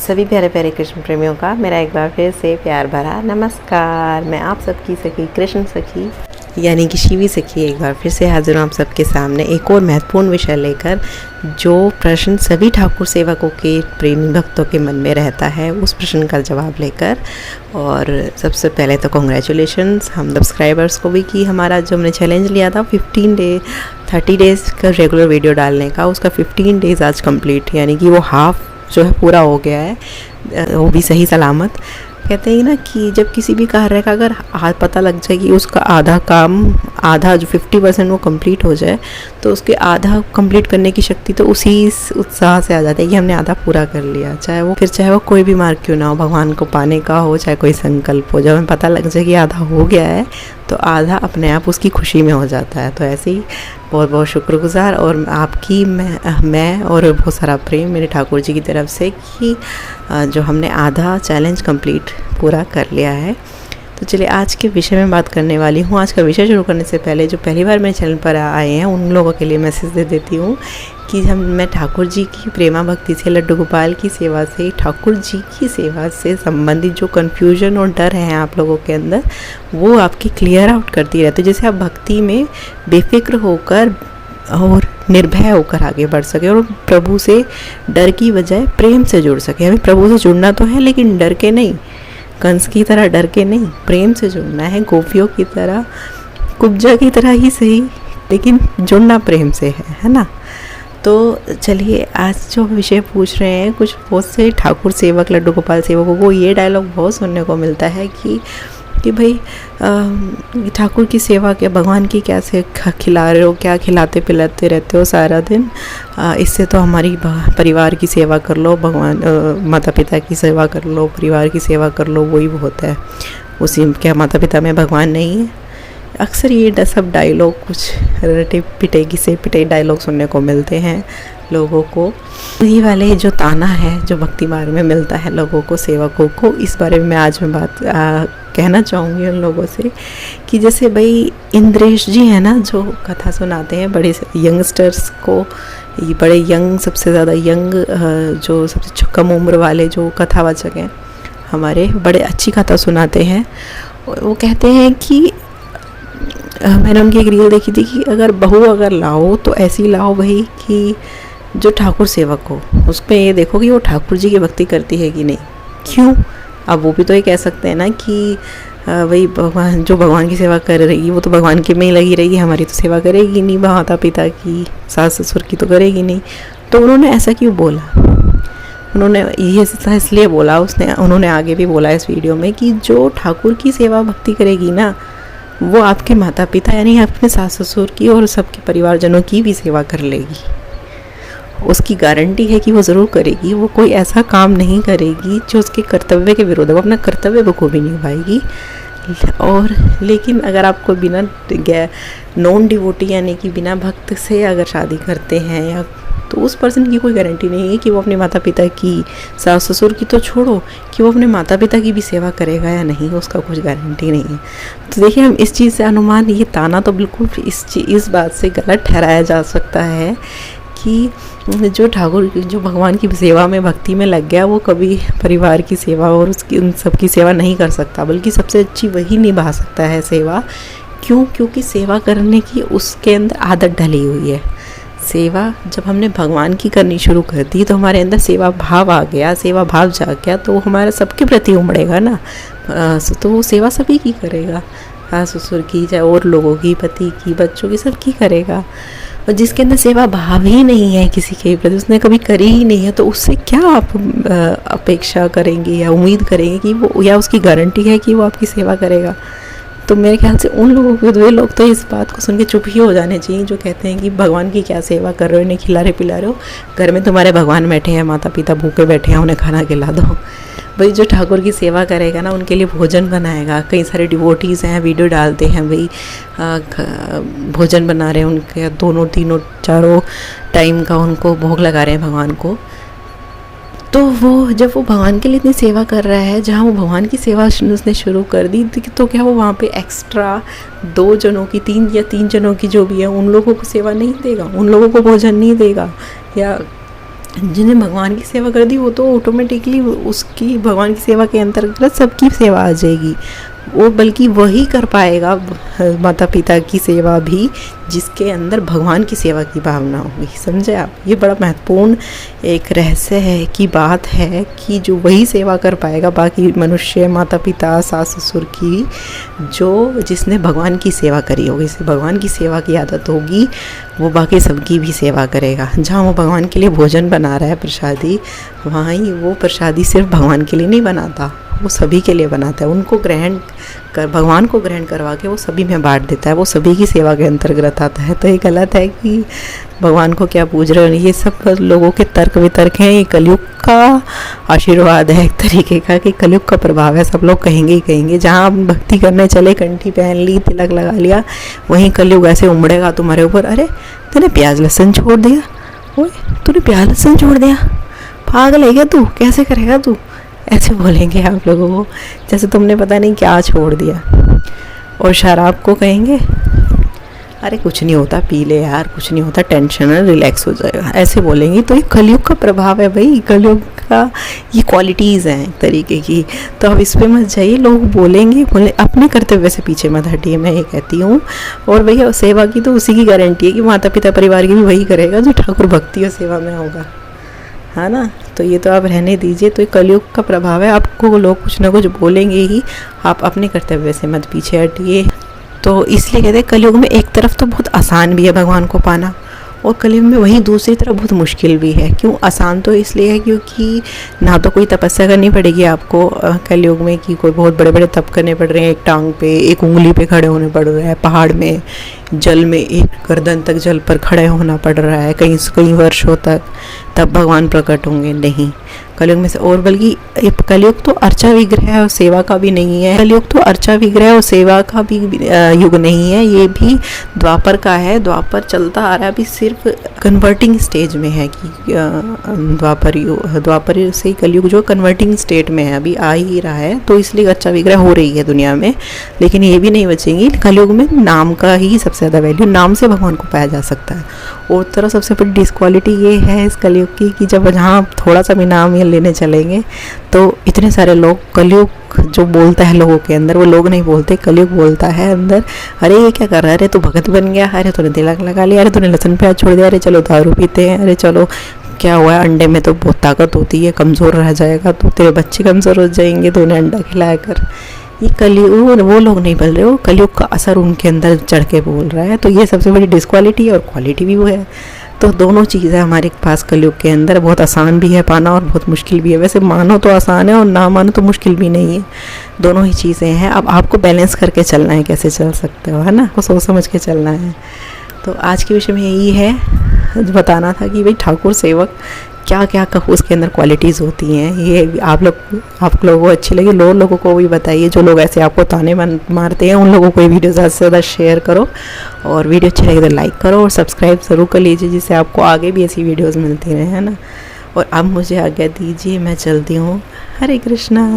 सभी प्यारे प्यारे कृष्ण प्रेमियों का मेरा एक बार फिर से प्यार भरा नमस्कार। मैं आप सबकी सखी कृष्ण सखी यानी कि शिवी सखी एक बार फिर से हाजिर हूँ आप सबके सामने एक और महत्वपूर्ण विषय लेकर, जो प्रश्न सभी ठाकुर सेवकों के प्रेमी भक्तों के मन में रहता है उस प्रश्न का जवाब लेकर। और सबसे पहले तो कॉन्ग्रेचुलेशंस हम सब्सक्राइबर्स को भी कि हमारा जो हमने चैलेंज लिया था 30 डेज़ का रेगुलर वीडियो डालने का, उसका 15 डेज़ आज कंप्लीट, यानी कि वो हाफ जो है पूरा हो गया है, वो भी सही सलामत। कहते हैं ना कि जब किसी भी कार्य का अगर पता लग जाए कि उसका आधा जो 50% वो कंप्लीट हो जाए, तो उसके आधा कंप्लीट करने की शक्ति तो उसी उत्साह से आ जाती है कि हमने आधा पूरा कर लिया, चाहे वो कोई भी मार्ग क्यों ना हो, भगवान को पाने का हो चाहे कोई संकल्प हो। जब हमें पता लग जाए कि आधा हो गया है तो आधा अपने आप उसकी खुशी में हो जाता है। तो ऐसे ही बहुत बहुत शुक्रगुजार और आपकी मैं और बहुत सारा प्रेम मेरे ठाकुर जी की तरफ से कि जो हमने आधा चैलेंज कंप्लीट पूरा कर लिया है। तो चलिए आज के विषय में बात करने वाली हूँ। आज का विषय शुरू करने से पहले जो पहली बार मेरे चैनल पर आए हैं उन लोगों के लिए मैसेज दे देती हूँ कि मैं ठाकुर जी की प्रेमा भक्ति से, लड्डू गोपाल की सेवा से, ठाकुर जी की सेवा से संबंधित जो कन्फ्यूजन और डर हैं आप लोगों के अंदर, वो आपकी क्लियर आउट करती रहती है, जैसे आप भक्ति में बेफिक्र होकर और निर्भय होकर आगे बढ़ सके और प्रभु से डर की बजाय प्रेम से जुड़ सके। हमें प्रभु से जुड़ना तो है लेकिन डर के नहीं, कंस की तरह डर के नहीं, प्रेम से जुड़ना है, गोपियों की तरह, कुब्जा की तरह ही सही, लेकिन जुड़ना प्रेम से है ना। तो चलिए आज जो विषय पूछ रहे हैं, कुछ बहुत से ठाकुर सेवक, लड्डू गोपाल सेवकों को ये डायलॉग बहुत सुनने को मिलता है कि भाई ठाकुर की सेवा क्या, भगवान की क्या से खिला रहे हो, क्या खिलाते पिलाते रहते हो सारा दिन, इससे तो हमारी परिवार की सेवा कर लो, भगवान माता पिता की सेवा कर लो, परिवार की सेवा कर लो, वही बहुत है, उसी क्या माता पिता में भगवान नहीं है। अक्सर ये सब डायलॉग कुछ रटे पिटे डायलॉग सुनने को मिलते हैं लोगों को। ये वाले जो ताना है जो भक्ति मार्ग में मिलता है लोगों को, सेवकों को, इस बारे में आज मैं बात कहना चाहूँगी उन लोगों से कि जैसे भाई इंद्रेश जी हैं ना, जो कथा सुनाते हैं बड़े यंगस्टर्स को, ये बड़े यंग, सबसे ज़्यादा यंग, जो सबसे कम उम्र वाले जो कथावाचक हैं हमारे, बड़े अच्छी कथा सुनाते हैं। वो कहते हैं कि मैंने उनकी एक रील देखी थी कि अगर लाओ तो ऐसी लाओ भाई कि जो ठाकुर सेवक हो, उस पर ये देखो कि वो ठाकुर जी की भक्ति करती है कि नहीं। क्यों? अब वो भी तो ये कह सकते हैं ना कि वही भगवान, जो भगवान की सेवा कर रही वो तो भगवान के में ही लगी रहेगी, हमारी तो सेवा करेगी नहीं, माता पिता की, सास ससुर की तो करेगी नहीं। तो उन्होंने ऐसा क्यों बोला? उन्होंने ये इसलिए बोला, उन्होंने आगे भी बोला इस वीडियो में कि जो ठाकुर की सेवा भक्ति करेगी ना, वो आपके माता पिता यानी अपने सास ससुर की और सबके परिवारजनों की भी सेवा कर लेगी। उसकी गारंटी है कि वो ज़रूर करेगी। वो कोई ऐसा काम नहीं करेगी जो उसके कर्तव्य के विरुद्ध, वो अपना कर्तव्य बखूबी निभाएगी। और लेकिन अगर आपको बिना नॉन डिवोटी यानी कि बिना भक्त से अगर शादी करते हैं, या तो उस पर्सन की कोई गारंटी नहीं है कि वो अपने माता पिता की, सास ससुर की तो छोड़ो, कि वो अपने माता पिता की भी सेवा करेगा या नहीं, उसका कुछ गारंटी नहीं है। तो देखिए हम इस चीज़ से अनुमान, ये ताना तो बिल्कुल इस बात से गलत ठहराया जा सकता है कि जो ठाकुर, जो भगवान की सेवा में भक्ति में लग गया, वो कभी परिवार की सेवा और उसकी उन सब की सेवा नहीं कर सकता, बल्कि सबसे अच्छी वही निभा सकता है सेवा। क्यों? क्योंकि सेवा करने की उसके अंदर आदत डली हुई है। सेवा जब हमने भगवान की करनी शुरू कर दी तो हमारे अंदर सेवा भाव आ गया, सेवा भाव जाग गया, तो वो हमारा सबके प्रति उमड़ेगा ना। तो वो सेवा सभी की करेगा, सास ससुर की, चाहे और लोगों की, पति की, बच्चों की, सबकी करेगा। और जिसके अंदर सेवा भाव ही नहीं है किसी के प्रति, उसने कभी करी ही नहीं है, तो उससे क्या आप अपेक्षा करेंगे या उम्मीद करेंगे कि वो, या उसकी गारंटी है कि वो आपकी सेवा करेगा? तो मेरे ख्याल से उन लोगों के, वे लोग तो इस बात को सुन के चुप ही हो जाने चाहिए जो कहते हैं कि भगवान की क्या सेवा कर रहे हो, इन्हें खिला रहे पिला रहे हो, घर में तुम्हारे भगवान बैठे हैं, माता पिता भूखे बैठे हैं, उन्हें खाना खिला दो। भाई जो ठाकुर की सेवा करेगा ना, उनके लिए भोजन बनाएगा। कई सारे डिवोटीज़ हैं, वीडियो डालते हैं भाई भोजन बना रहे हैं, उनके दोनों तीनों चारों टाइम का उनको भोग लगा रहे हैं भगवान को। तो वो जब वो भगवान के लिए इतनी सेवा कर रहा है, जहाँ वो भगवान की सेवा उसने शुरू कर दी, तो क्या वो वहाँ पे एक्स्ट्रा 2 जनों की, 3 जनों की जो भी है, उन लोगों को सेवा नहीं देगा, उन लोगों को भोजन नहीं देगा, या जिन्हें भगवान की सेवा कर दी वो तो ऑटोमेटिकली उसकी भगवान की सेवा के अंतर्गत सबकी सेवा आ जाएगी। वो बल्कि वही कर पाएगा माता पिता की सेवा भी जिसके अंदर भगवान की सेवा की भावना होगी। समझे आप? ये बड़ा महत्वपूर्ण एक रहस्य है कि बात है कि जो वही सेवा कर पाएगा बाकी मनुष्य, माता पिता, सास ससुर की, जो जिसने भगवान की सेवा करी होगी, जिसे भगवान की सेवा की आदत होगी, वो बाकी सबकी भी सेवा करेगा। जहाँ वो भगवान के लिए भोजन बना रहा है प्रसादी, वहाँ ही वो प्रसादी सिर्फ भगवान के लिए नहीं बनाता, वो सभी के लिए बनाता है। उनको ग्रहण कर, भगवान को ग्रहण करवा के वो सभी में बांट देता है, वो सभी की सेवा के अंतर्गत आता है। तो ये गलत है कि भगवान को क्या पूज रहे हो, ये सब लोगों के तर्क वितर्क हैं। ये कलयुग का आशीर्वाद है एक तरीके का, कि कलयुग का प्रभाव है, सब लोग कहेंगे ही कहेंगे। जहाँ भक्ति करने चले, कंठी पहन ली, तिलक लगा लिया, वहीं कलयुग ऐसे उमड़ेगा तुम्हारे ऊपर, अरे तूने प्याज लहसुन छोड़ दिया, ओए तूने प्याज लहसुन छोड़ दिया, पागल है क्या तू, कैसे करेगा तू, ऐसे बोलेंगे आप लोगों को, जैसे तुमने पता नहीं क्या छोड़ दिया। और शराब को कहेंगे अरे कुछ नहीं होता, पी ले यार, कुछ नहीं होता, टेंशन है, रिलैक्स हो जाएगा, ऐसे बोलेंगे। तो ये कलयुग का प्रभाव है भाई, कलयुग का ये क्वालिटीज़ हैं एक तरीके की। तो अब इस पे मत जाइए, लोग बोलेंगे, अपने कर्तव्य से पीछे मत हटिए, मैं ये कहती हूँ। और भैया सेवा की तो उसी की गारंटी है कि माता पिता परिवार की भी वही करेगा जो ठाकुर भक्ति और सेवा में होगा, है ना। तो ये तो आप रहने दीजिए। तो ये कलयुग का प्रभाव है, आपको लोग कुछ ना कुछ बोलेंगे ही, आप अपने कर्तव्य से मत पीछे हटिए। तो इसलिए कहते हैं कलयुग में एक तरफ तो बहुत आसान भी है भगवान को पाना, और कलयुग में वहीं दूसरी तरफ बहुत मुश्किल भी है। क्यों आसान? तो इसलिए है क्योंकि ना तो कोई तपस्या करनी पड़ेगी आपको कलयुग में, कि कोई बहुत बड़े बड़े तप करने पड़ रहे हैं, एक टांग पे, एक उंगली पे खड़े होने पड़ रहा है, पहाड़ में, जल में एक गर्दन तक जल पर खड़े होना पड़ रहा है कई वर्षों तक, तब भगवान प्रकट होंगे, नहीं। कलयुग में से, और बल्कि कलयुग तो अर्चा विग्रह और सेवा का भी नहीं है, कलयुग तो अर्चा विग्रह और सेवा का भी युग नहीं है, ये भी द्वापर का है। द्वापर चलता आ रहा है, अभी सिर्फ कन्वर्टिंग स्टेज में है कि द्वापर से कलयुग जो कन्वर्टिंग स्टेट में है, अभी आ ही रहा है। तो इसलिए अर्चा विग्रह हो रही है दुनिया में, लेकिन ये भी नहीं बचेंगी। कलयुग में नाम का ही सबसे ज़्यादा वैल्यू, नाम से भगवान को पाया जा सकता है। और तरह सबसे बड़ी डिस्क्वालिटी ये है इस कलयुग की कि जब जहाँ थोड़ा सा भी नाम ये लेने चलेंगे तो इतने सारे लोग, कलयुग जो बोलता है लोगों के अंदर, वो लोग नहीं बोलते, कलयुग बोलता है अंदर, अरे ये क्या कर रहा है, अरे तू भगत बन गया, अरे तूने तिलक लगा लिया, अरे तूने लहसुन प्याज छोड़ दिया, अरे चलो दारू पीते हैं, अरे चलो क्या हुआ है, अंडे में तो बहुत ताकत होती है, कमज़ोर रह जाएगा तो, तेरे बच्चे कमज़ोर हो जाएंगे तो उन्हें अंडा खिलाया कर। ये कलयुग, वो लोग नहीं बोल रहे हो, कलयुग का असर उनके अंदर चढ़ के बोल रहा है। तो ये सबसे बड़ी डिस्क्वालिटी है, और क्वालिटी भी वो है। तो दोनों चीज़ें हमारे पास कलयुग के अंदर, बहुत आसान भी है पाना और बहुत मुश्किल भी है। वैसे मानो तो आसान है और ना मानो तो मुश्किल भी नहीं है, दोनों ही चीज़ें हैं। अब आपको बैलेंस करके चलना है, कैसे चल सकते हो, है ना, वो सोच समझ के चलना है। तो आज के विषय में यही है, बताना था कि भाई ठाकुर सेवक क्या क्या उसके अंदर क्वालिटीज़ होती हैं। ये आप लोगों को अच्छी लगी, लोगों को भी बताइए। जो लोग ऐसे आपको ताने मारते हैं उन लोगों को ये वीडियो ज़्यादा से ज़्यादा शेयर करो, और वीडियो अच्छी लगे तो लाइक करो और सब्सक्राइब ज़रूर कर लीजिए, जिससे आपको आगे भी ऐसी वीडियोज़ मिलती रहे, है ना। और अब मुझे आज्ञा दीजिए, मैं चलती हूँ। हरे कृष्णा।